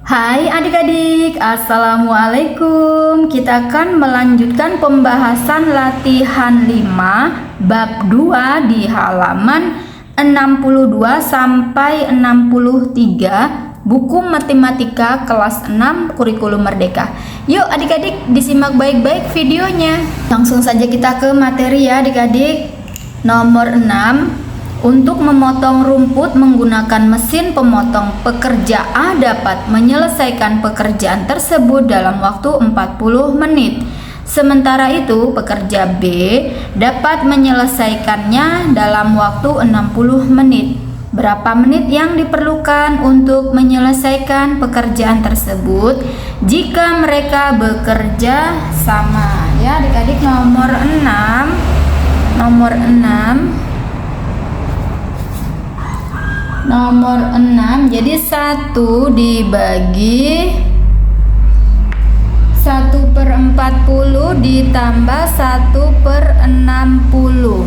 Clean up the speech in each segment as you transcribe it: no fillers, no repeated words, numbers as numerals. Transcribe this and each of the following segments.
Hai adik-adik, Assalamualaikum. Kita akan melanjutkan pembahasan latihan 5 bab 2 di halaman 62 sampai 63 buku matematika kelas 6 kurikulum merdeka. Yuk adik-adik disimak baik-baik videonya. Langsung saja kita ke materi ya adik-adik. Nomor 6. Untuk memotong rumput menggunakan mesin pemotong, pekerja A dapat menyelesaikan pekerjaan tersebut dalam waktu 40 menit. Sementara itu, pekerja B dapat menyelesaikannya dalam waktu 60 menit. Berapa menit yang diperlukan untuk menyelesaikan pekerjaan tersebut jika mereka bekerja sama? Ya, adik-adik, nomor 6, jadi 1 dibagi 1/40 ditambah 1/60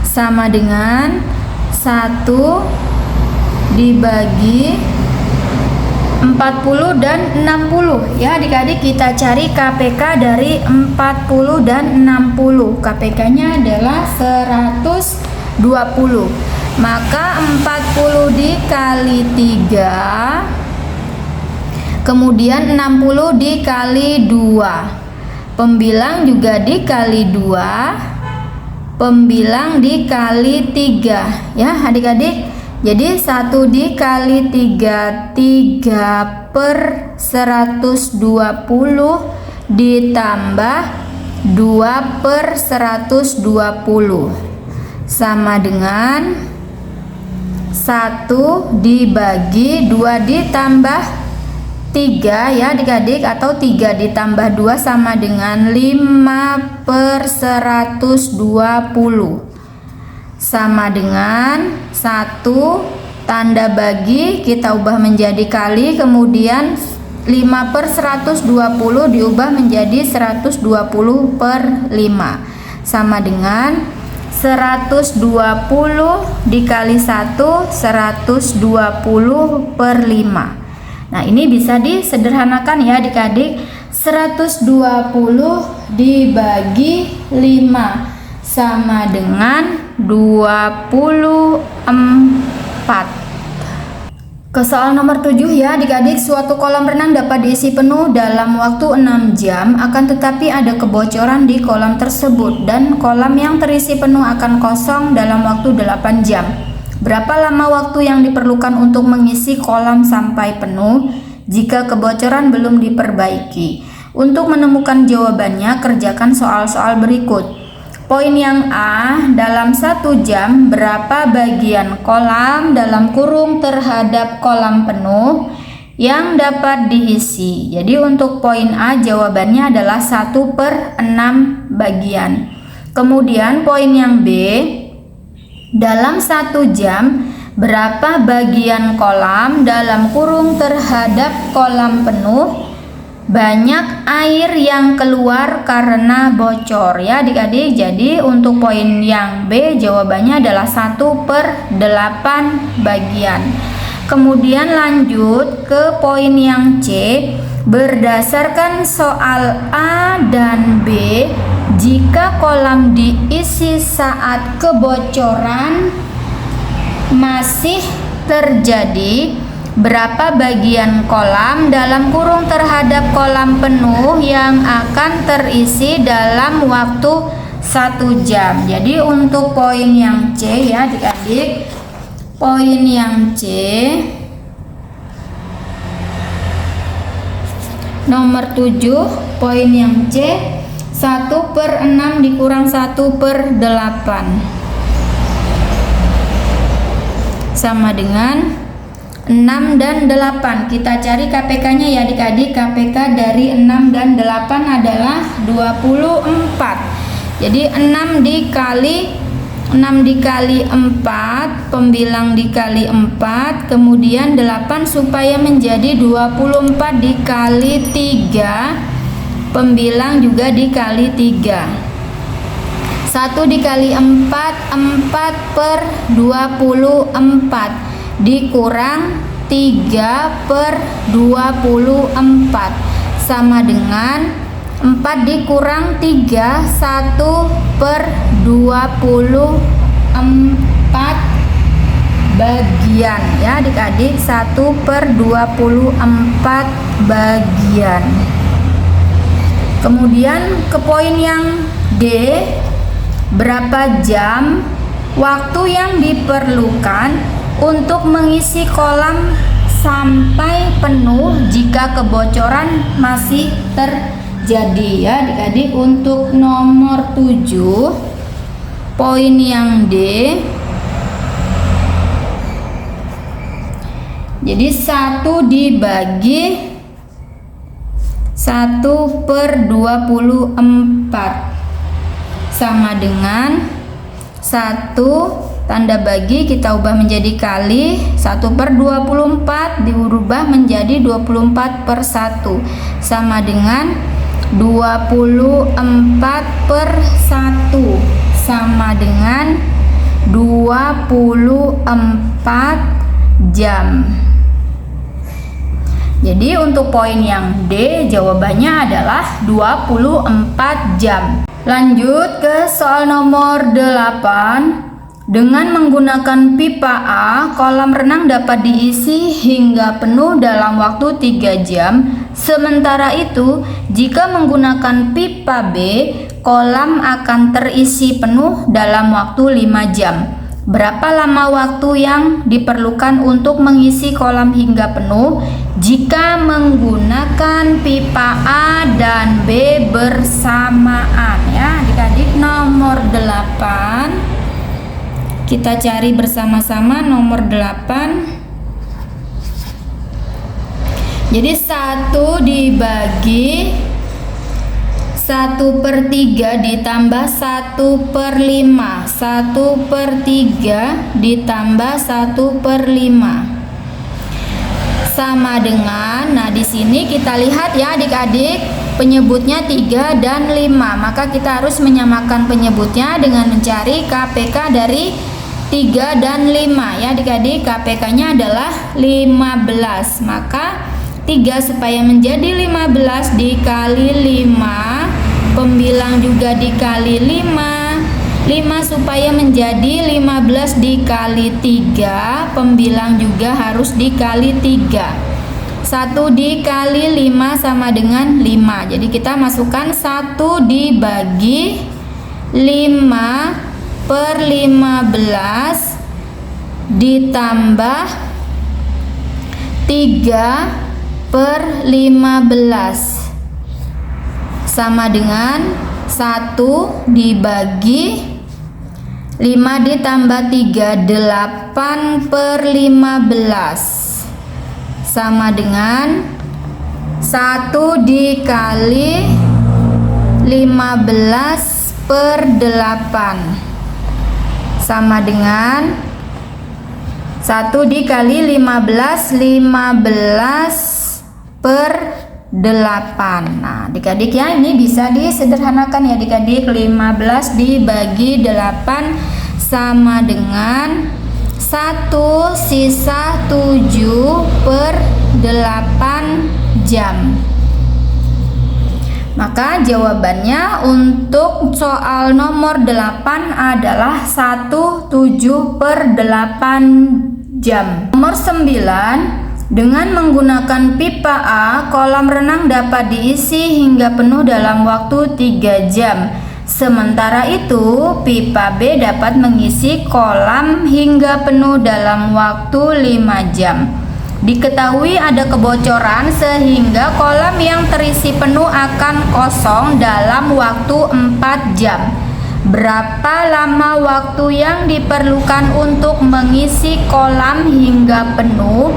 sama dengan 1 dibagi 40 dan 60. Ya adik-adik, kita cari KPK dari 40 dan 60. KPK-nya adalah 120. Maka 40 dikali 3, kemudian 60 dikali 2. Pembilang juga dikali 2, pembilang dikali 3. Ya adik-adik, jadi 1 dikali 3, 3/120 ditambah 2/120 sama dengan 1 dibagi 2 ditambah 3 ya adik-adik, atau 3 ditambah 2 sama dengan 5/120 sama dengan 1 tanda bagi kita ubah menjadi kali, kemudian 5/120 diubah menjadi 120/5 sama dengan 120 dikali 1, 120/5. Nah ini bisa disederhanakan ya adik-adik. 120 dibagi 5 sama dengan 24. Ke soal nomor 7 ya adik-adik, suatu kolam renang dapat diisi penuh dalam waktu 6 jam, akan tetapi ada kebocoran di kolam tersebut dan kolam yang terisi penuh akan kosong dalam waktu 8 jam. Berapa lama waktu yang diperlukan untuk mengisi kolam sampai penuh jika kebocoran belum diperbaiki? Untuk menemukan jawabannya, kerjakan soal-soal berikut. Poin yang A, dalam 1 jam berapa bagian kolam dalam kurung terhadap kolam penuh yang dapat diisi? Jadi untuk poin A jawabannya adalah 1/6 bagian. Kemudian poin yang B, dalam 1 jam berapa bagian kolam dalam kurung terhadap kolam penuh banyak air yang keluar karena bocor ya adik-adik. Jadi untuk poin yang B jawabannya adalah 1/8 bagian. Kemudian lanjut ke poin yang C. Berdasarkan soal A dan B, jika kolam diisi saat kebocoran masih terjadi, berapa bagian kolam dalam kurung terhadap kolam penuh yang akan terisi dalam waktu 1 jam? Jadi untuk poin yang C ya adik-adik, poin yang C nomor 7, poin yang C 1/6 dikurang 1/8 sama dengan 6 dan 8. Kita cari KPK-nya ya adik-adik. KPK dari 6 dan 8 adalah 24. Jadi 6 dikali 4, pembilang dikali 4, kemudian 8 supaya menjadi 24 dikali 3, pembilang juga dikali 3. 1 dikali 4, 4/24. dikurang 3/24 sama dengan 4 dikurang 3, 1/24 bagian ya adik-adik, 1/24 bagian. Kemudian ke poin yang D, berapa jam waktu yang diperlukan untuk mengisi kolam sampai penuh jika kebocoran masih terjadi ya adik-adik. Untuk nomor 7 poin yang D, jadi 1 dibagi 1/24 sama dengan 1 tanda bagi kita ubah menjadi kali, 1/24 diubah menjadi 24/1 sama dengan 24/1 sama dengan 24 jam. Jadi untuk poin yang D jawabannya adalah 24 jam. Lanjut ke soal nomor 8. Dengan menggunakan pipa A, kolam renang dapat diisi hingga penuh dalam waktu 3 jam. Sementara itu, jika menggunakan pipa B, kolam akan terisi penuh dalam waktu 5 jam. Berapa lama waktu yang diperlukan untuk mengisi kolam hingga penuh jika menggunakan pipa A dan B bersamaan ya adik-adik? Nomor 8 kita cari bersama-sama nomor 8. Jadi 1 dibagi 1/3 ditambah 1/5, 1/3 ditambah 1/5 sama dengan, nah di sini kita lihat ya adik-adik, penyebutnya 3 dan 5, maka kita harus menyamakan penyebutnya dengan mencari KPK dari 3 dan 5 ya adik-adik. KPK-nya adalah 15, maka 3 supaya menjadi 15 dikali 5, pembilang juga dikali 5, 5 supaya menjadi 15 dikali 3, pembilang juga harus dikali 3. 1 dikali 5 sama dengan 5. Jadi kita masukkan 1 dibagi 5/15 ditambah 3/15 sama dengan 1 dibagi 5 ditambah 3, 8/15 sama dengan 1 dikali 15/8 sama dengan 1 dikali 15/8. Nah adik-adik ya, ini bisa disederhanakan ya adik-adik. 15 dibagi 8 sama dengan 1 sisa 7/8 jam. Maka jawabannya untuk soal nomor 8 adalah 1/7/8 jam. Nomor 9, dengan menggunakan pipa A, kolam renang dapat diisi hingga penuh dalam waktu 3 jam. Sementara itu, pipa B dapat mengisi kolam hingga penuh dalam waktu 5 jam. Diketahui ada kebocoran sehingga kolam yang terisi penuh akan kosong dalam waktu 4 jam. Berapa lama waktu yang diperlukan untuk mengisi kolam hingga penuh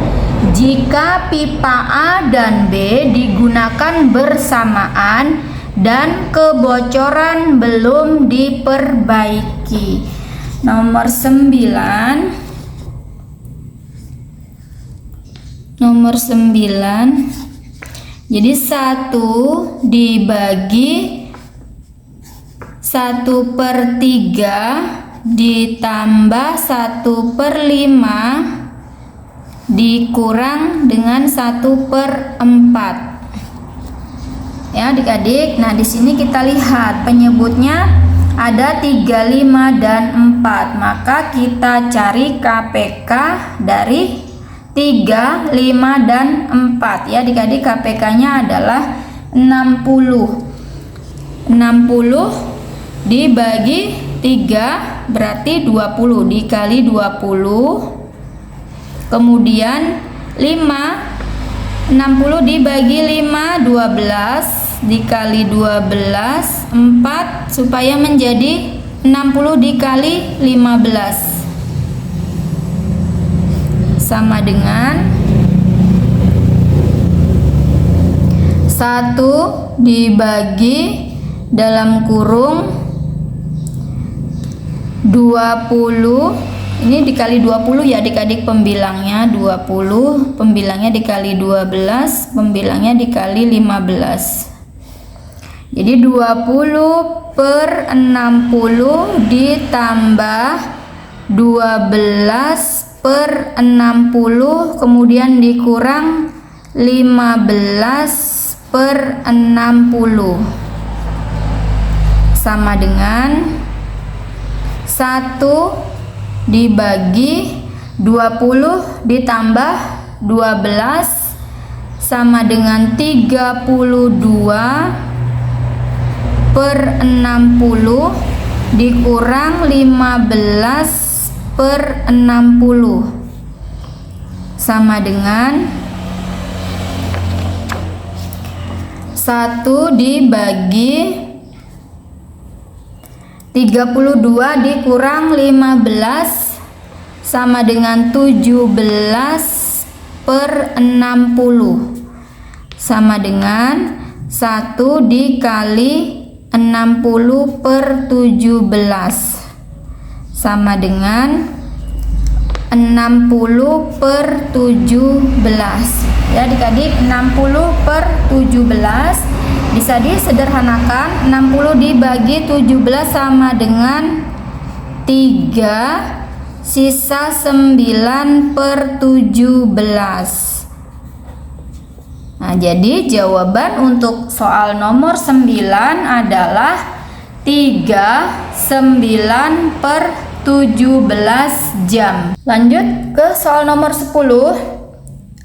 jika pipa A dan B digunakan bersamaan dan kebocoran belum diperbaiki? Nomor 9. Jadi 1 dibagi 1/3 ditambah 1/5 dikurang dengan 1/4. Ya adik-adik, nah di sini kita lihat penyebutnya ada 3, 5, dan 4. Maka kita cari KPK dari 3, 5, dan 4. Ya adik-adik, KPK-nya adalah 60. 60 dibagi 3 berarti 20, dikali 20. Kemudian 5, 60 dibagi 5, 12, dikali 12, 4, supaya menjadi 60 dikali 15 sama dengan 1 dibagi dalam kurung 20. Ini dikali 20 ya adik-adik, pembilangnya 20, pembilangnya dikali 12, pembilangnya dikali 15. Jadi 20/60 ditambah 12/60 kemudian dikurang 15/60 sama dengan 1 dibagi 20 ditambah 12 sama dengan 32/60 dikurang 15/60 sama dengan 1 dibagi 32 dikurang 15 sama dengan 17/60 sama dengan 1 dikali 60/17 sama dengan 60/17. Ya adik-adik, 60/17 bisa disederhanakan. 60 dibagi 17 sama dengan 3, sisa 9/17. Nah, jadi jawaban untuk soal nomor 9 adalah 39/17 jam. Lanjut ke soal nomor 10.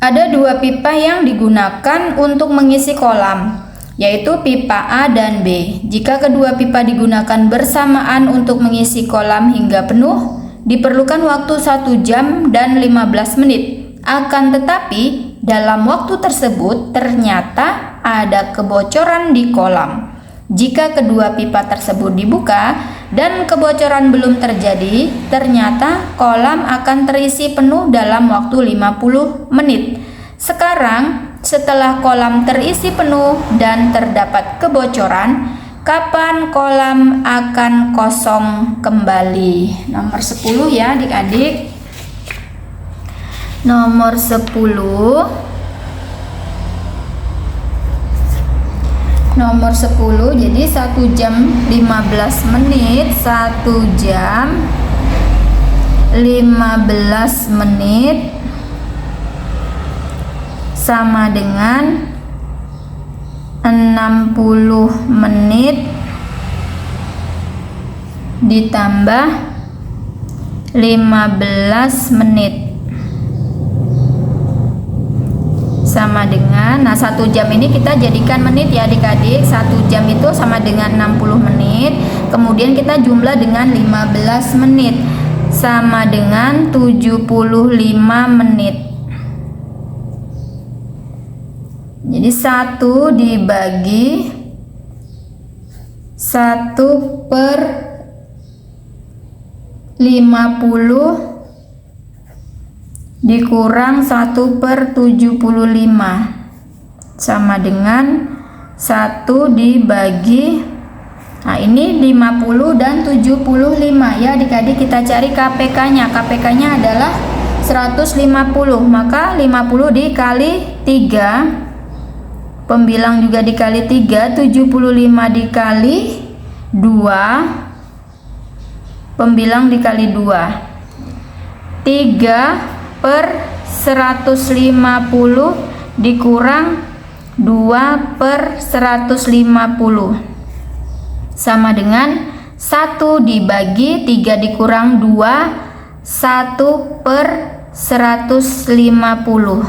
Ada 2 pipa yang digunakan untuk mengisi kolam, yaitu pipa A dan B. Jika kedua pipa digunakan bersamaan untuk mengisi kolam hingga penuh, diperlukan waktu 1 jam dan 15 menit. Akan tetapi, dalam waktu tersebut ternyata ada kebocoran di kolam. Jika kedua pipa tersebut dibuka dan kebocoran belum terjadi, ternyata kolam akan terisi penuh dalam waktu 50 menit. Sekarang, setelah kolam terisi penuh dan terdapat kebocoran, kapan kolam akan kosong kembali? Nomor 10 ya adik-adik. Nomor 10. Nomor 10, jadi 1 jam 15 menit, 1 jam 15 menit sama dengan 60 menit ditambah 15 menit sama dengan, nah 1 jam ini kita jadikan menit ya adik-adik. 1 jam itu sama dengan 60 menit, kemudian kita jumlah dengan 15 menit sama dengan 75 menit. Jadi 1 dibagi 1/50 dikurang 1/75 sama dengan 1 dibagi, nah ini 50 dan 75 ya adik-adik. Kita cari KPK-nya. KPK-nya adalah 150, maka 50 dikali 3, pembilang juga dikali 3, 75 dikali 2, pembilang dikali 2, 3/1 150 dikurang 2/150 sama dengan 1 dibagi 3 dikurang 2, 1/150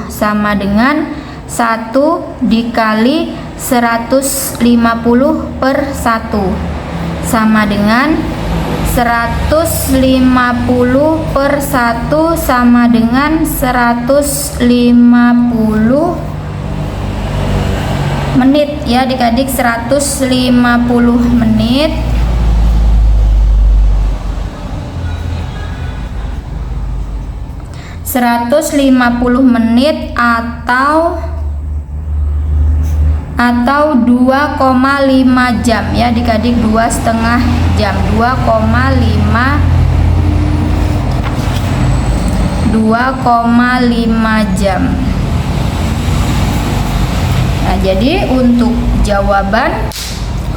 sama dengan 1 dikali 150/1 sama dengan 150/1 sama dengan 150 menit ya adik-adik. 150 menit atau 2,5 jam ya adik-adik, 2,5 jam, 2,5 jam. Nah, jadi untuk jawaban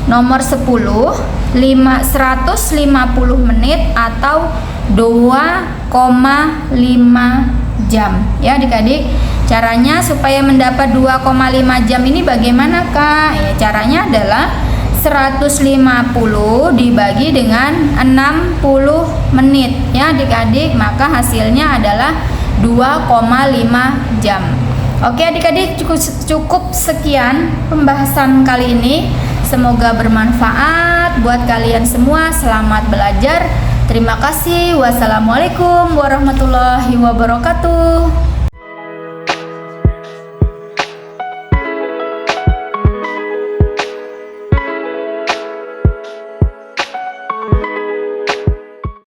nomor 10, 150 menit atau 2,5 jam ya adik-adik. Caranya supaya mendapat 2,5 jam ini bagaimana Kak? Ya, caranya adalah 150 dibagi dengan 60 menit ya adik-adik, maka hasilnya adalah 2,5 jam. Oke adik-adik, cukup sekian pembahasan kali ini. Semoga bermanfaat buat kalian semua. Selamat belajar. Terima kasih. Wassalamualaikum warahmatullahi wabarakatuh.